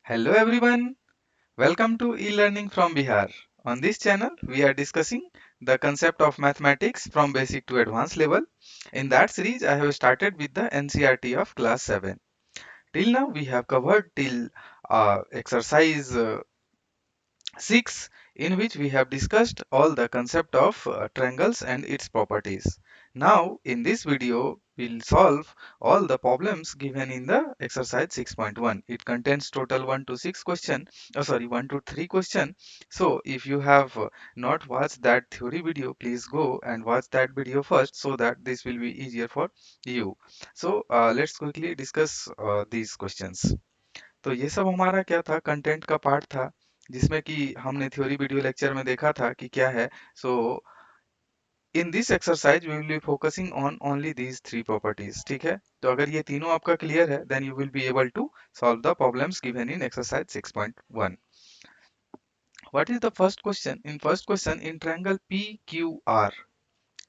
Hello everyone, welcome to e-learning from Bihar. On this channel, we are discussing the concept of mathematics from basic to advanced level. In that series, I have started with the NCERT of class 7. Till now, we have covered till exercise 6, in which we have discussed all the concept of triangles and its properties. Now in this video we'll solve all the problems given in the exercise 6.1. It contains total 1 to 6 question, 1 to 3 question. So if you have not watched that theory video, please go and watch that video first so that this will be easier for you. So let's quickly discuss these questions. तो ये सब हमारा क्या था, content का part था, जिसमें कि हमने थ्योरी वीडियो लेक्चर में देखा था कि क्या है. So in this exercise we will be focusing on only these three properties. ठीक है, तो अगर ये तीनों आपका क्लियर है then you will be able to solve the problems given in exercise 6.1. What is the first question? In first question, in triangle P Q R,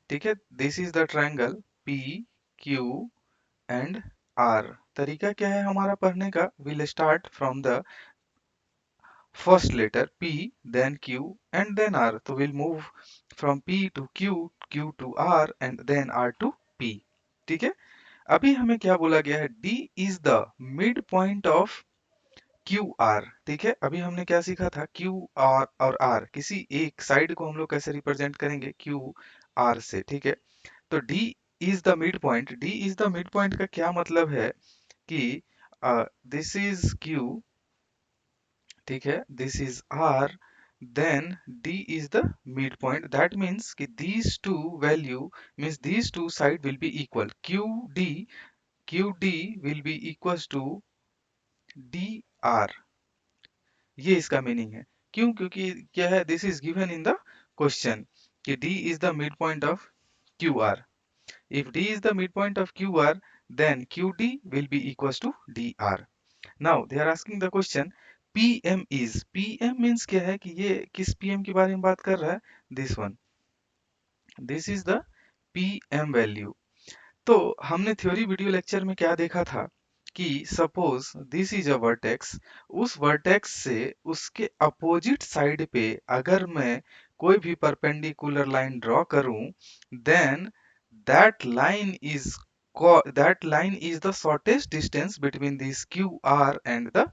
ठीक है, this is the triangle P Q and R. तरीका क्या है हमारा पढ़ने का? Will start from the first letter P, then Q, and then R. So we'll move from P to Q, Q to R, and then R to P. ठीक है, अभी हमें क्या बोला गया है? D is the midpoint of QR. ठीक है, अभी हमने क्या सीखा था? Q R और R, किसी एक साइड को हम लोग कैसे रिप्रेजेंट करेंगे? Q R से. ठीक है, तो D is the midpoint. D is the midpoint का क्या मतलब है कि दिस इज Q, ठीक है, this is R, then D is the midpoint. That means कि these two value means these two side will be equal. QD will be equals to DR. ये इसका मीनिंग है. क्यों? क्योंकि क्या है, this is given in the question कि D is the midpoint of QR. If D is the midpoint of QR, then QD will be equals to DR. Now they are asking the question PM is. PM means क्या है कि ये किस PM के बारे में बात कर रहा है? This one. This is the PM value. तो हमने थ्योरी वीडियो लेक्चर में क्या देखा था कि suppose this is a vertex, उस वर्टेक्स से उसके अपोजिट साइड पे अगर मैं कोई भी परपेंडिकुलर लाइन ड्रॉ करूं, then that line is that line is the shortest distance between this Q R and the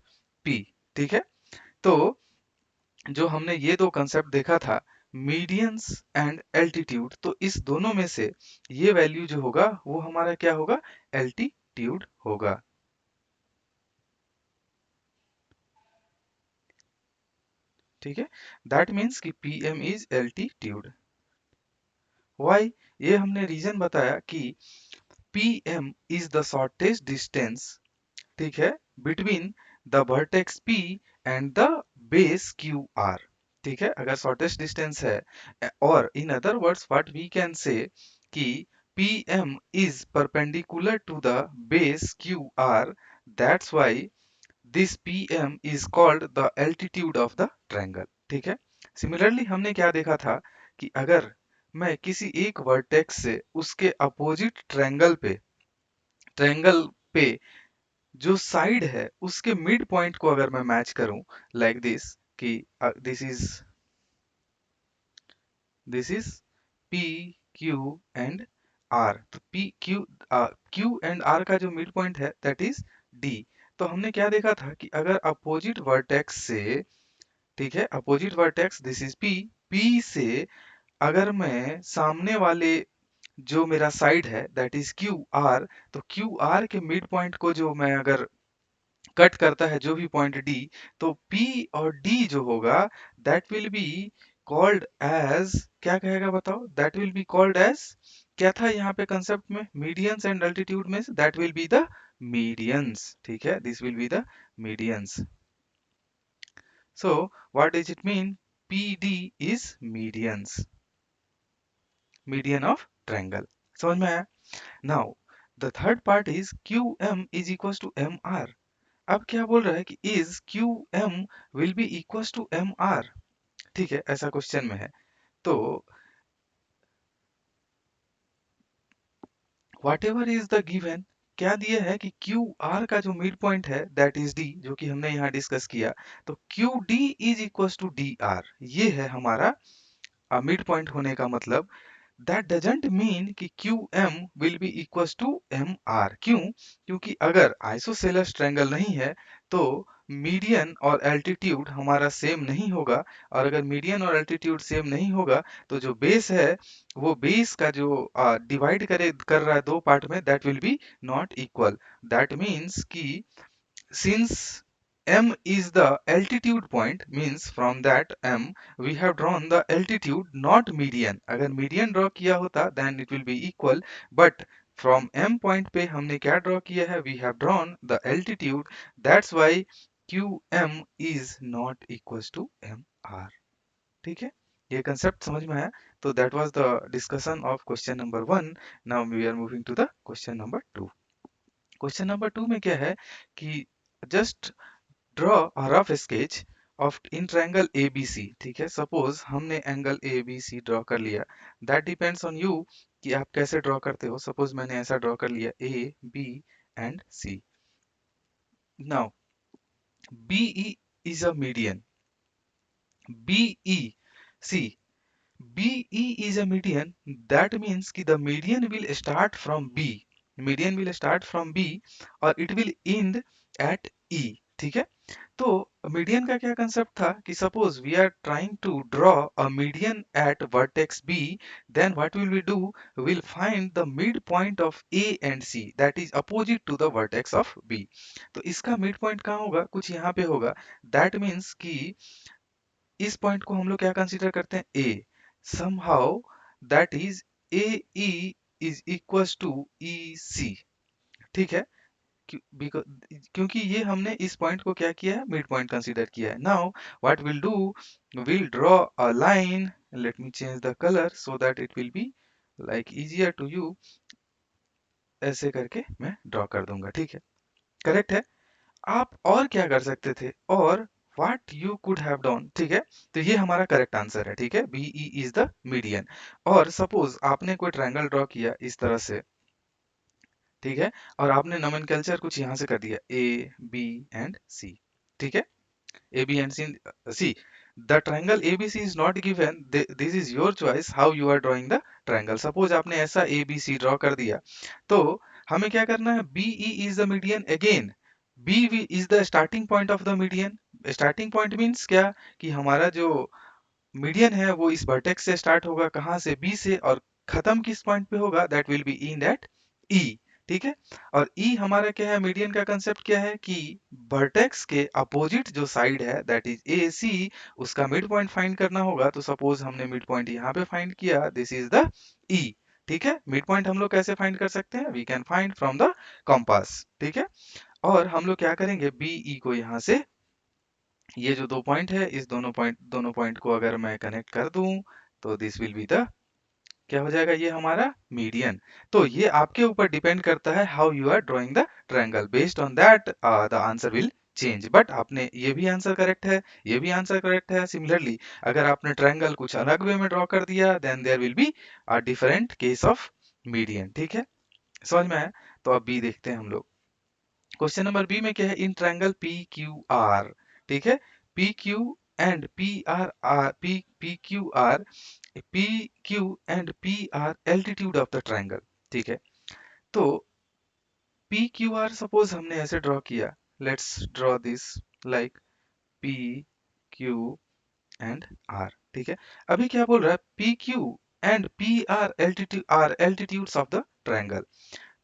P. ठीक है, तो जो हमने ये दो कंसेप्ट देखा था, मीडियंस एंड एल्टीट्यूड, तो इस दोनों में से ये वैल्यू जो होगा वो हमारा क्या होगा? एल्टीट्यूड होगा. ठीक है, दैट मीन्स कि पीएम इज एल्टीट्यूड. व्हाई? ये हमने रीजन बताया कि PM is the shortest distance, ठीक है, between the vertex P and the base QR. ठीक है, अगर शॉर्टेस्ट डिस्टेंस है, और in other words what we can say कि PM is perpendicular to the base QR, that's why this PM is called the altitude of the triangle. ठीक है, similarly हमने क्या देखा था कि अगर मैं किसी एक वर्टेक्स से उसके अपोजिट ट्रायंगल पे जो साइड है उसके मिड पॉइंट को अगर मैं मैच करूं, लाइक दिस, कि this is P Q and R, तो Q एंड R का जो मिड पॉइंट है दैट इज D. तो हमने क्या देखा था कि अगर अपोजिट वर्टेक्स से, ठीक है, opposite vertex this is P से अगर मैं सामने वाले जो मेरा साइड है दैट इज QR, तो QR के मिड पॉइंट को जो मैं अगर कट करता है जो भी पॉइंट D, तो P और D जो होगा that will be called as, क्या कहेगा बताओ? That will be called as, क्या था यहाँ पे कंसेप्ट में? मीडियंस एंड अल्टीट्यूड में that will be the medians. ठीक है, this will be the medians. So what does it mean? PD is medians, median of triangle. समझ में आया? Now the third part is QM is equal to MR. अब क्या बोल रहा है कि is QM will be equal to MR. ठीक है, ऐसा क्वेश्चन में है. तो whatever is the given क्या दिया है कि क्यू आर का जो मिड पॉइंट है दैट इज डी, जो कि हमने यहाँ डिस्कस किया। तो Q D is equal to D R, ये है हमारा मिड पॉइंट होने का मतलब। दैट डजंट मीन कि Q M will be equal to M R. क्यों? क्योंकि अगर आइसोसेलेस ट्रायंगल नहीं है तो मीडियन और एल्टीट्यूड हमारा सेम नहीं होगा, और अगर मीडियन और एल्टीट्यूड सेम नहीं होगा तो जो बेस है वो बेस का जो डिवाइड कर रहा है दो पार्ट में, that will B not equal. That means कि since M is the altitude point, means from that M we have drawn the altitude, not median. अगर median draw किया होता then it will be equal, but from M point पे हमने क्या draw किया है, we have drawn the altitude, that's why QM is not equals to MR. ठीक है, ये concept समझ में आया? तो that was the discussion of question number 1. Now we are moving to the question number 2. Question number 2 में क्या है कि just draw a rough sketch of in triangle ABC। ठीक है, सपोज हमने एंगल ABC ड्रॉ कर लिया। दैट डिपेंड्स ऑन यू कि आप कैसे ड्रॉ करते हो। सपोज मैंने ऐसा ड्रॉ कर लिया AB and C। Now BE is a median, BE, see, BE is a median. That means कि the median will start from B. Median will start from B और it will end at E. ठीक है, तो median का क्या concept था कि suppose we are trying to draw a median at vertex B, then what will we do, will find the mid point of A and C that is opposite to the vertex of B. तो इसका mid point कहाँ होगा, कुछ यहाँ पे होगा। That means कि इस पॉइंट को हम लोग क्या कंसीडर करते हैं, A. Somehow that is A E is equals to E C. ठीक है, क्योंकि ये हमने इस पॉइंट को क्या किया है, मिड पॉइंट कंसीडर किया है। Now what will do, will draw a line, let me change the colour so that it will be like easier to you. ऐसे करके मैं ड्रॉ कर दूंगा। ठीक है, करेक्ट है। आप और क्या कर सकते थे, और what you could have done. ठीक है, तो ये हमारा करेक्ट आंसर है। ठीक है, बीई इज द मीडियन। और सपोज आपने कोई ट्रायंगल ड्रॉ किया इस तरह से, ठीक है, और आपने नोमेनक्लेचर कुछ यहाँ से कर दिया ए बी एंड सी। ठीक है, A B and C, see the triangle ABC is not given, this is your choice how you are drawing the triangle। Suppose आपने ऐसा ABC ड्रॉ कर दिया, तो हमें क्या करना है, BE is the median again, BV is the starting point of the median। Starting point means क्या, कि हमारा जो मीडियन है वो इस वर्टेक्स से स्टार्ट होगा, कहाँ से, बी से, और खत्म किस पॉइंट पे होगा, that will be in at E. ठीक है, और ई हमारा क्या है, मीडियन का कंसेप्ट क्या है कि वर्टेक्स के अपोजिट जो साइड है दैट इज ए सी, उसका मिड पॉइंट फाइंड करना होगा। तो सपोज हमने मिड पॉइंट यहाँ पे फाइंड किया, दिस इज द ई। ठीक है, मिड पॉइंट हम लोग कैसे फाइंड कर सकते हैं, we can find from the compass. ठीक है, और हम लोग क्या करेंगे, बीई को यहाँ से, ये जो दो पॉइंट है, इस दोनों पॉइंट को अगर मैं कनेक्ट कर दूं तो दिस विल बी द, क्या हो जाएगा, ये हमारा मीडियन। तो ये आपके ऊपर डिपेंड करता है how you are drawing the triangle, based on that the answer will change. But आपने ये भी आंसर करेक्ट है, ये भी आंसर करेक्ट है। सिमिलरली अगर आपने ट्रायंगल कुछ अलग वे में ड्रॉ कर दिया, then there will be a different case of median. ठीक है, समझ में आया? तो अब बी देखते हैं हम लोग। क्वेश्चन नंबर बी में क्या है, इन ट्रायंगल पी क्यू आर। ठीक है, P Q and P are R P P Q are, P Q and P are altitude of the triangle. ठीक है, तो पी क्यू आर सपोज हमने ऐसे ड्रॉ किया, let's draw this like P Q and R. ठीक है, अभी क्या बोल रहा है, P Q and P R altitudes of the triangle.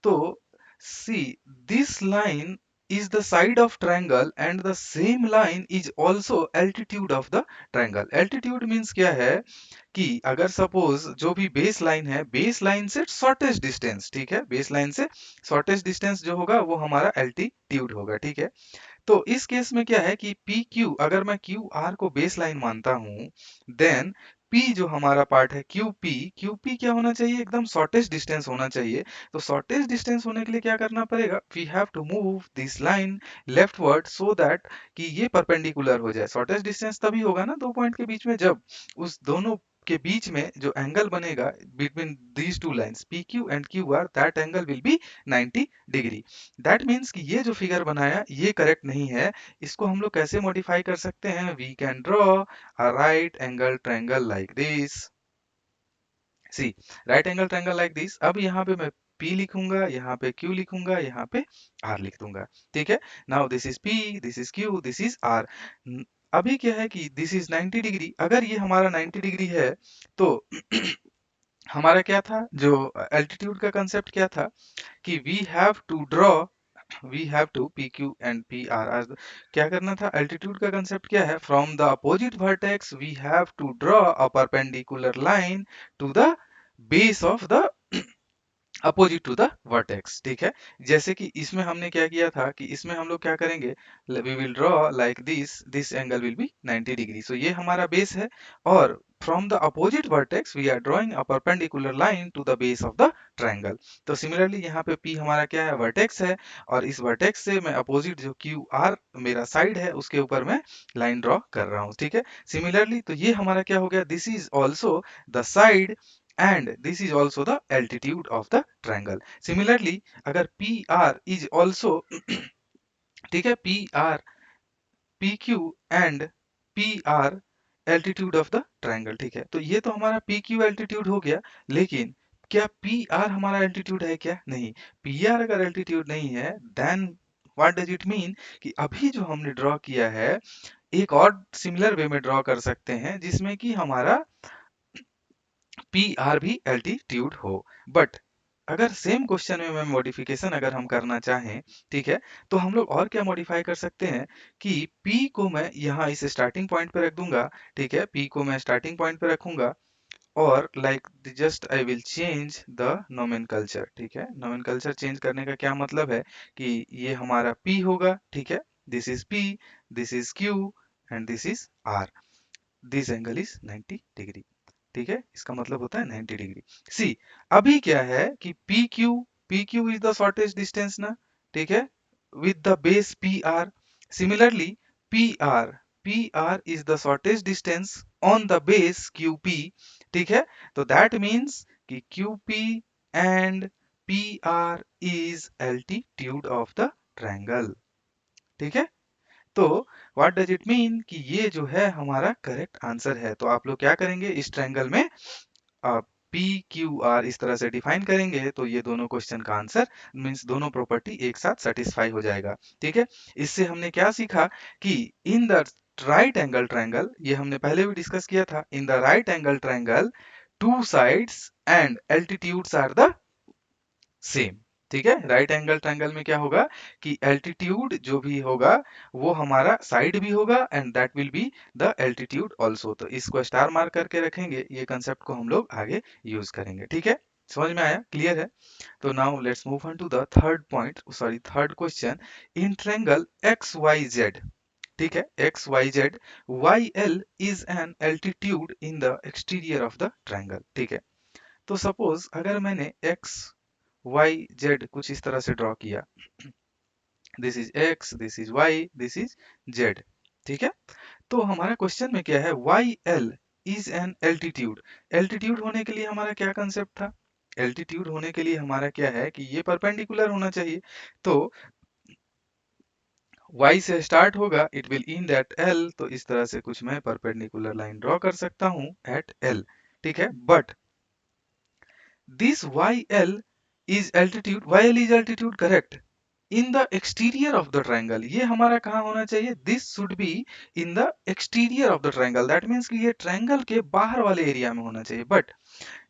तो see, this line is the side of triangle and the same line is also altitude of the triangle। altitude means क्या है कि अगर सपोज जो भी बेस लाइन है, base line से shortest distance, ठीक है, बेस लाइन से शॉर्टेस्ट डिस्टेंस जो होगा वो हमारा एल्टीट्यूड होगा। ठीक है, तो इस केस में क्या है कि पी क्यू, अगर मैं क्यू आर को बेस लाइन मानता हूं, देन पी जो हमारा पार्ट है क्यू पी क्या होना चाहिए, एकदम शॉर्टेस्ट डिस्टेंस होना चाहिए। तो शॉर्टेस्ट डिस्टेंस होने के लिए क्या करना पड़ेगा, we have to move this line leftward so that कि ये परपेंडिकुलर हो जाए। शॉर्टेस्ट डिस्टेंस तभी होगा ना दो पॉइंट के बीच में, जब उस दोनों के बीच में जो एंगल बनेगा between these two lines P Q and Q R, that angle will be 90 degree. That means कि ये जो फिगर बनाया ये करेक्ट नहीं है। इसको हम लोग कैसे मॉडिफाई कर सकते हैं? We can draw a right angle triangle like this. See, right angle triangle like this. अब यहाँ पे मैं P लिखूंगा, यहाँ पे Q लिखूंगा, यहाँ पे R लिख दूंगा। ठीक है, now this is P, this is Q, this is R। अभी क्या है कि दिस इज 90 डिग्री। अगर ये हमारा 90 डिग्री है तो हमारा क्या था, जो एल्टीट्यूड का कंसेप्ट क्या था कि we have to P Q and P R. क्या करना था? एल्टीट्यूड का कंसेप्ट क्या है? From the opposite vertex we have to draw a perpendicular line to the base of the opposite to the vertex. ठीक है, जैसे कि इसमें हमने क्या किया था कि इसमें हम लोग क्या करेंगे, we will draw like this angle will be 90 degree. So ये हमारा बेस है, और from the opposite vertex we are drawing a perpendicular line to the base of the triangle. तो सिमिलरली यहाँ पे P हमारा क्या है? वर्टेक्स है, और इस वर्टेक्स से मैं अपोजिट जो क्यू आर मेरा साइड है उसके ऊपर मैं लाइन ड्रॉ कर रहा हूँ। ठीक है, सिमिलरली तो ये हमारा क्या हो गया? This is also the side and this is also the altitude of the triangle. Similarly, अगर PR is also ठीक है, PR, PQ and PR altitude of the triangle। ठीक है, तो ये तो हमारा PQ altitude हो गया, लेकिन क्या PR हमारा altitude है क्या? नहीं। PR अगर altitude नहीं है, then what does it mean कि अभी जो हमने ड्रॉ किया है एक और सिमिलर वे में ड्रॉ कर सकते हैं जिसमें कि हमारा पी आर भी एल्टीट्यूड हो। बट अगर सेम क्वेश्चन में मैं मॉडिफिकेशन अगर हम करना चाहें, ठीक है, तो हम लोग और क्या मॉडिफाई कर सकते हैं कि P को मैं यहाँ इस स्टार्टिंग पॉइंट पे रख दूंगा। ठीक है, P को मैं स्टार्टिंग पॉइंट पे रखूंगा, और like just I will change the nomenclature. ठीक है, नोमेनकल्चर चेंज करने का क्या मतलब है कि ये हमारा P होगा। ठीक है, this is P, this is Q and this is R। This angle is 90 degree. ठीक है, इसका मतलब होता है 90 डिग्री। सी, अभी क्या है कि P Q is the shortest distance ना। ठीक है, with the base P R. Similarly P R is the shortest distance on the base Q P. ठीक है, तो दैट मीन्स कि Q P and P are is altitude of the triangle. ठीक है, तो व्हाट डज इट मीन कि ये जो है हमारा करेक्ट आंसर है। तो आप लोग क्या करेंगे, इस ट्रायंगल में पी क्यू आर इस तरह से डिफाइन करेंगे तो ये दोनों क्वेश्चन का आंसर मीन्स दोनों प्रॉपर्टी एक साथ सेटिस्फाई हो जाएगा। ठीक है, इससे हमने क्या सीखा कि in the right angle triangle, ये हमने पहले भी डिस्कस किया था, in the right angle triangle two sides and altitudes are the same. ठीक है, राइट एंगल ट्रायंगल में क्या होगा कि एल्टीट्यूड जो भी होगा वो हमारा साइड भी होगा and that will be the altitude also. तो इसको स्टार मार्क करके रखेंगे, ये कंसेप्ट को हम लोग आगे यूज करेंगे। ठीक है, समझ में आया? क्लियर है? तो now let's move on to the third point, sorry third question. In triangle X Y Z, ठीक है, X Y Z, Y L is an altitude in the exterior of the triangle. ठीक है, तो suppose अगर मैंने x Y Z कुछ इस तरह से ड्रॉ किया, this is X, this is Y, this is Z. ठीक है, तो हमारा क्वेश्चन में क्या है, Y L is an altitude. Altitude होने के लिए हमारा क्या कंसेप्ट था? एल्टीट्यूड होने के लिए हमारा क्या है कि ये परपेंडिकुलर होना चाहिए। तो y से स्टार्ट होगा, it will in at l, तो इस तरह से कुछ मैं परपेंडिकुलर लाइन ड्रॉ कर सकता हूं एट l। ठीक है, but this YL is altitude, YL is altitude correct in the exterior of the triangle। ये हमारा कहाँ होना चाहिए? This should be in the exterior of the triangle। That means कि ये triangle के बाहर वाले एरिया में होना चाहिए। बट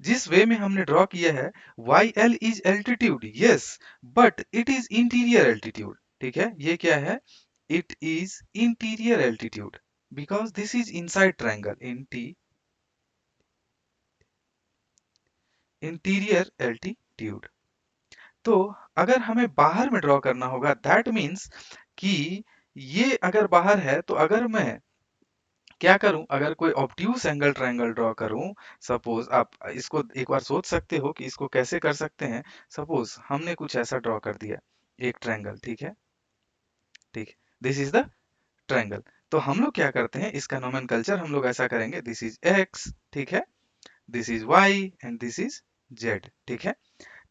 जिस वे में हमने ड्रॉ किया है, YL is altitude, yes, but it is interior altitude। ठीक है, ये क्या है? It is interior altitude because this is inside triangle, interior altitude। तो अगर हमें बाहर में ड्रॉ करना होगा, दैट मीन्स कि ये अगर बाहर है तो अगर मैं क्या करूं, अगर कोई ऑब्ट्यूज एंगल ट्रायंगल ड्रॉ करूं, सपोज आप इसको एक बार सोच सकते हो कि इसको कैसे कर सकते हैं। सपोज हमने कुछ ऐसा ड्रॉ कर दिया, एक ट्रायंगल। ठीक है, ठीक, दिस इज द ट्रायंगल। तो हम लोग क्या करते हैं, इसका नोमेनकल्चर हम लोग ऐसा करेंगे, दिस इज एक्स, ठीक है, this is y and this is z, ठीक है।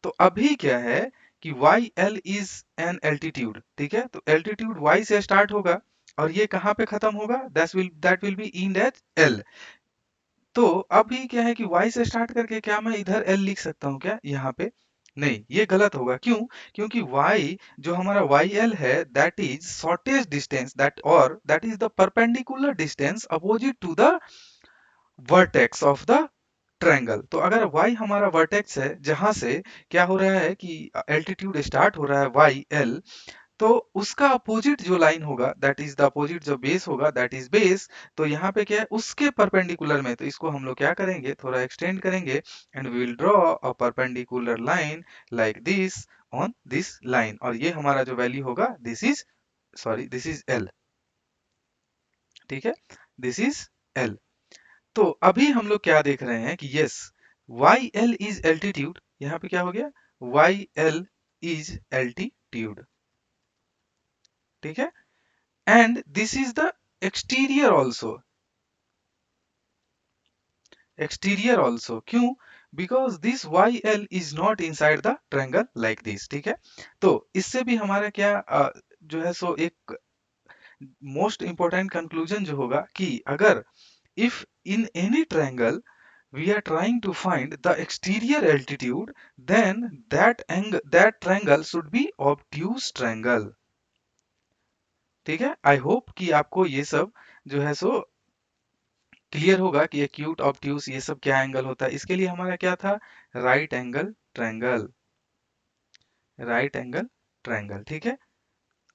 तो अभी क्या है कि Y L is an altitude, ठीक है। तो एल्टीट्यूड वाई से स्टार्ट होगा और ये कहाँ पे खत्म होगा, that will be end as L. तो अभी क्या है कि y से स्टार्ट करके क्या मैं इधर l लिख सकता हूँ क्या यहाँ पे? नहीं, ये गलत होगा। क्यों? क्योंकि y जो हमारा YL है that is shortest distance, that is the perpendicular distance opposite to the vertex of the triangle. तो अगर y हमारा वर्टेक्स है जहां से क्या हो रहा है कि एल्टीट्यूड स्टार्ट हो रहा है YL, तो उसका अपोजिट जो लाइन होगा दैट इज द अपोजिट जो बेस होगा दैट इज बेस। तो यहाँ पे क्या है उसके परपेंडिकुलर में, तो इसको हम लोग क्या करेंगे थोड़ा एक्सटेंड करेंगे and we will draw a perpendicular line like this on this line, और ये हमारा जो वैल्यू होगा दिस इज एल, ठीक है। This is L. तो अभी हम लोग क्या देख रहे हैं कि yes Y L is altitude, यहाँ पे क्या हो गया वाई एल इज एल्टीट्यूड, ठीक है। And this is the exterior also, exterior also क्यों? Because this Y L is not inside the triangle like this, ठीक है। तो इससे भी हमारा क्या जो है सो एक मोस्ट इंपॉर्टेंट कंक्लूजन जो होगा कि अगर if in any triangle we are trying to find the exterior altitude, then that triangle should be obtuse triangle, ठीक है। आई होप कि आपको ये सब जो है सो क्लियर होगा कि एक्यूट ऑब्ट्यूस ये सब क्या एंगल होता है। इसके लिए हमारा क्या था, right angle triangle, right angle triangle, ठीक है।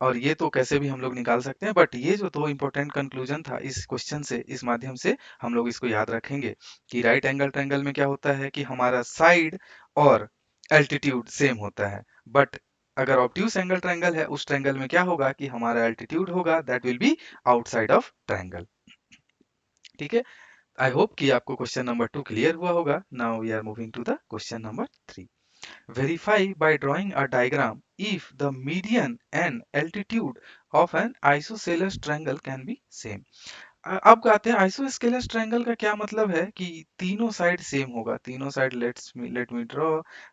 और ये तो कैसे भी हम लोग निकाल सकते हैं, बट ये जो दो इंपॉर्टेंट कंक्लूजन था इस क्वेश्चन से, इस माध्यम से हम लोग इसको याद रखेंगे कि राइट एंगल ट्रायंगल में क्या होता है कि हमारा साइड और एल्टीट्यूड सेम होता है, बट अगर ऑब्ट्यूस एंगल ट्रायंगल है उस ट्रायंगल में क्या होगा कि हमारा एल्टीट्यूड होगा that will B outside of triangle, ठीक है। आई होप कि आपको क्वेश्चन नंबर 2 क्लियर हुआ होगा। Now we are moving to the question number 3। Verify by drawing a diagram if the median and altitude of an isosceles triangle can be same। अब आते हैं isosceles triangle का क्या मतलब है कि तीनों साइड सेम होगा, तीनों साइड लेट मी ड्रॉ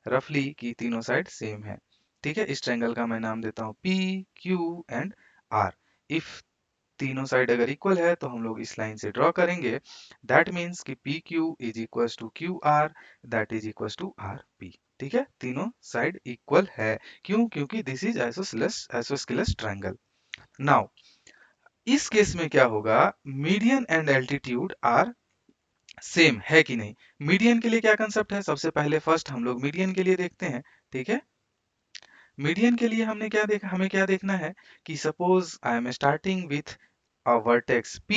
रफली कि तीनों साइड सेम है, ठीक है। इस ट्रायंगल का मैं नाम देता हूँ P Q and R. If तीनों साइड अगर इक्वल है तो हम लोग इस लाइन से ड्रॉ करेंगे, दैट मीन्स कि P Q is equal to Q R that is equal to R P, ठीक है। तीनों साइड इक्वल है, क्यों? क्योंकि this is isosceles triangle. Now इस केस में क्या होगा, median and altitude are same है कि नहीं। मीडियन के लिए क्या कंसेप्ट है, सबसे पहले फर्स्ट हम लोग मीडियन के लिए देखते हैं, ठीक है। मीडियन के लिए हमने क्या देखा, हमें क्या देखना है कि suppose I am starting with a vertex P,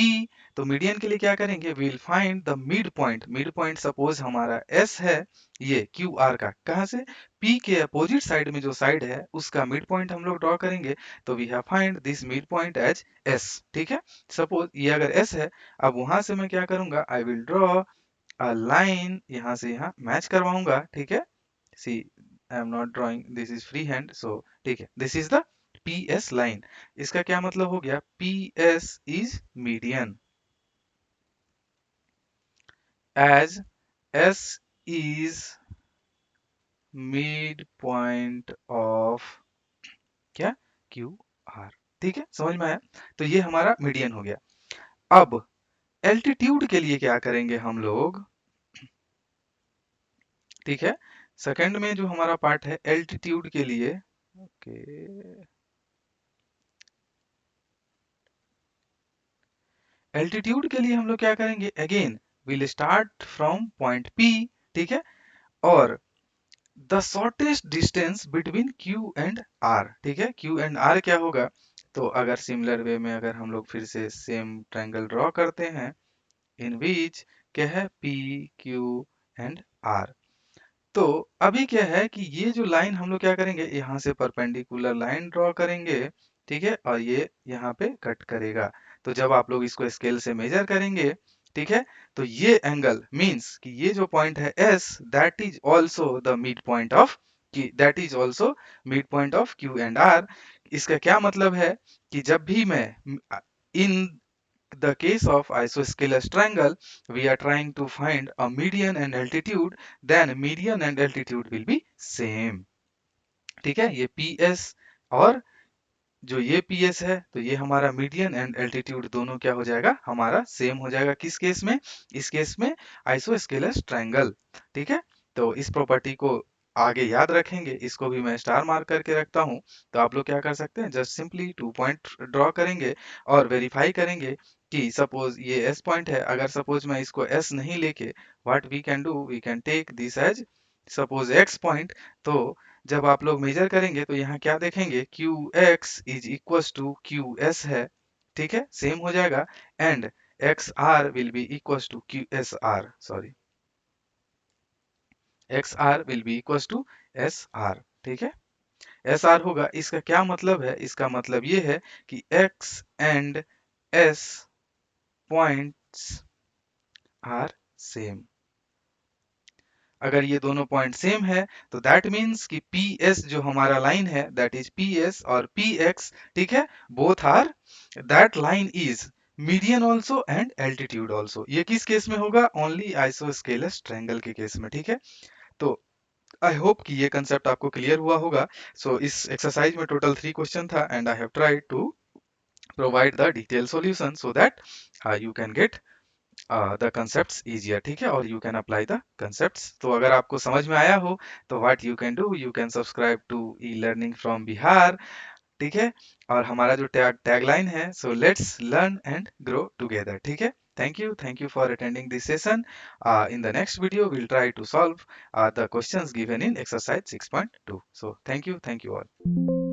तो मीडियन के लिए क्या करेंगे, we will find the mid point. Mid point suppose हमारा S है, ये QR का, कहाँ से, P के अपोजिट साइड में जो साइड है उसका मिड पॉइंट हम लोग ड्रॉ करेंगे, तो we have find this mid point as S, ठीक है। सपोज ये अगर S है, अब वहां से मैं क्या करूंगा, I will draw a line, यहाँ से यहाँ मैच करवाऊंगा, ठीक है। See I am not drawing, this is free hand, so ठीक है, this is the PS line. इसका क्या मतलब हो गया, PS is median as S is mid point of क्या, QR, ठीक है, समझ में आया। तो ये हमारा मीडियन हो गया। अब एल्टीट्यूड के लिए क्या करेंगे हम लोग, ठीक है। सेकंड में जो हमारा पार्ट है एल्टीट्यूड के लिए, ओके, एल्टीट्यूड के लिए हम लोग क्या करेंगे, again will start from point P, ठीक है, और the shortest distance between Q and R, ठीक है। Q एंड R क्या होगा, तो अगर सिमिलर वे में अगर हम लोग फिर से सेम ट्रायंगल ड्रॉ करते हैं इन विच क्या है P Q एंड R, तो अभी क्या है कि ये जो लाइन हम लोग क्या करेंगे, यहाँ से परपेंडिकुलर लाइन ड्रॉ करेंगे, ठीक है, और ये यहाँ पे कट करेगा। तो जब आप लोग इसको स्केल से मेजर करेंगे, ठीक है, तो ये एंगल मींस कि ये जो पॉइंट है S that is also the mid point of that is also mid point of Q and R। इसका क्या मतलब है कि जब भी मैं इन the case of isosceles triangle, we are trying to find a median and altitude, then median and altitude will be same. ठीक है, ये PS और जो ये PS है, तो ये हमारा मीडियन एंड एल्टीट्यूड दोनों क्या हो जाएगा, हमारा सेम हो जाएगा। किस केस में? इस केस में आइसोस्केलस ट्रायंगल। ठीक है, तो इस प्रॉपर्टी को आगे याद रखेंगे, इसको भी मैं स्टार मार्क करके रखता हूँ। तो आप लोग क्या कर सकते हैं, जस्ट सिंपली 2 पॉइंट ड्रॉ करेंगे और वेरीफाई करेंगे कि सपोज ये S पॉइंट है, अगर सपोज मैं इसको S नहीं लेके, what we can do, we can take this as suppose X point. तो जब आप लोग मेजर करेंगे तो यहाँ क्या देखेंगे, Q X is equal to Q S है। ठीक है, सेम हो जाएगा। And X R will be equal to Q S R, sorry, X R will be equal to S R. ठीक है, एस आर होगा। इसका क्या मतलब है? इसका मतलब ये है कि X and S points are same. अगर ये दोनों पॉइंट सेम है तो दैट मीन्स कि पी एस जो हमारा लाइन है, दैट इज पी एस और पी एक्स, ठीक है, both are, that line is median also and altitude also. ये किस केस में होगा? ओनली आइसोस्केलस ट्रायंगल के केस में। ठीक है, तो आई होप कि ये कंसेप्ट आपको क्लियर हुआ होगा। सो इस एक्सरसाइज में टोटल 3 क्वेश्चन था and I have tried to provide the detail solution so that you can get the concepts easier। ठीक है, और you can apply the concepts। तो अगर आपको समझ में आया हो तो what you can do, you can subscribe to E learning from Bihar. ठीक है, और हमारा जो टैगलाइन है, so let's learn and grow together. ठीक है, thank you for attending this session। In the next video we'll try to solve the questions given in exercise 6.2। so thank you all।